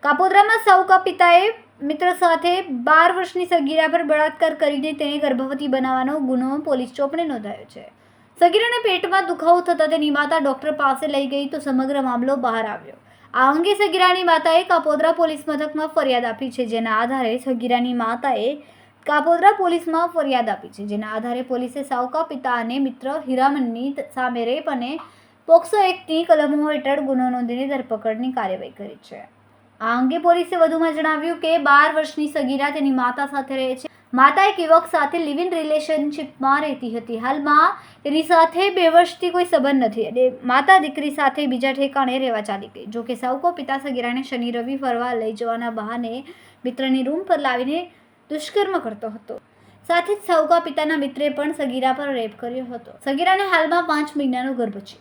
કાપોદ્રામાં સાવકા પિતાએ મિત્ર સાથે 12 વર્ષની સગીરા પર બળાત્કાર કરીને તેને ગર્ભવતી બનાવવાનો ગુનો પોલીસ ચોપડે નોંધાયો છે. સગીરાને પેટમાં દુખાવો થતાં તેની માતા ડોક્ટર પાસે લઈ ગઈ તો સમગ્ર મામલો બહાર આવ્યો. આ અંગે સગીરાની માતાએ કાપોદ્રા પોલીસ મથકમાં ફરિયાદ આપી છે, જેના આધારે પોલીસે સાવકા પિતા અને મિત્ર હીરામનની સામે રેપ અને પોક્સો એક્ટની કલમો હેઠળ ગુનો નોંધીને ધરપકડની કાર્યવાહી કરી છે. આ અંગે પોલીસે વધુમાં જણાવ્યું કે 12 વર્ષની સગીરા તેની માતા સાથે રહે છે. માતા એક યુવક સાથે લિવ ઇન રિલેશનશિપમાં રહેતી હતી. હાલમાં તેની સાથે 2 વર્ષથી કોઈ સંબંધ નથી અને માતા દીકરી સાથે બીજા ઠેકાણે રહેવા ચાલી ગઈ. જોકે સાવકો પિતા સગીરાને શનિ રવિ ફરવા લઈ જવાના બહાને મિત્રની રૂમ પર લાવીને દુષ્કર્મ કરતો હતો. સાથે જ સાવકા પિતાના મિત્રે પણ સગીરા પર રેપ કર્યો હતો. સગીરાને હાલમાં 5 મહિનાનો ગર્ભ છે.